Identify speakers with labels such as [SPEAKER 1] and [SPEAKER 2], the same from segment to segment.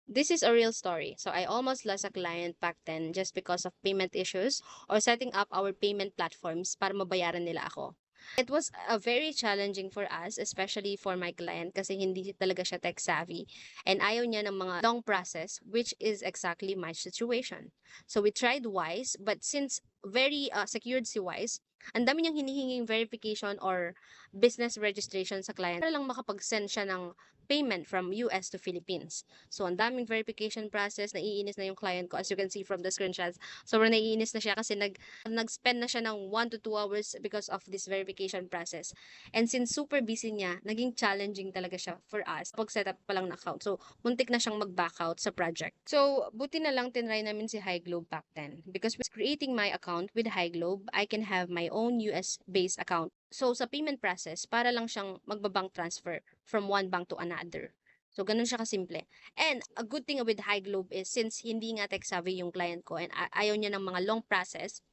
[SPEAKER 1] This is a real story. So I almost lost a client back then just because of payment issues or setting up our payment platforms para mabayaran nila ako. It was a very challenging for us, especially for my client kasi hindi talaga siya tech savvy and ayaw niya ng mga long process, which is exactly my situation. So we tried Wise, but since very secured si Wise, ang dami niyang hinihinging verification or business registration sa client para lang makapag-send siya ng payment from US to Philippines. So, ang daming verification process, naiinis na yung client ko as you can see from the screenshots. Sobrang naiinis na siya kasi nag-spend na siya ng 1 to 2 hours because of this verification process. And since super busy niya, naging challenging talaga siya for us pag setup pa lang ng account. So, muntik na siyang mag-back out sa project. So, buti na lang tinry namin si High Globe back then. Because with creating my account with High Globe, I can have my own US-based account. So, sa payment process, para lang siyang magbabank transfer from one bank to another. So, ganun siya kasimple. And a good thing with High Globe is since hindi nga tech savvy yung client ko and ayaw niya ng mga long process,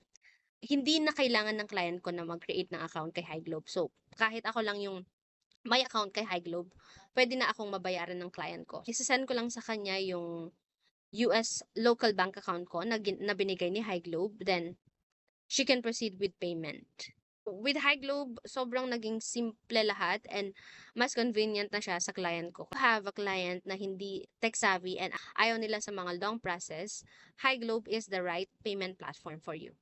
[SPEAKER 1] hindi na kailangan ng client ko na mag-create ng account kay High Globe. So, kahit ako lang yung may account kay High Globe, pwede na akong mabayaran ng client ko. Isasend ko lang sa kanya yung US local bank account ko na binigay ni High Globe. Then, she can proceed with payment. With High Globe, sobrang naging simple lahat and mas convenient na siya sa client ko. Have a client na hindi tech savvy and ayaw nila sa mga long process, High Globe is the right payment platform for you.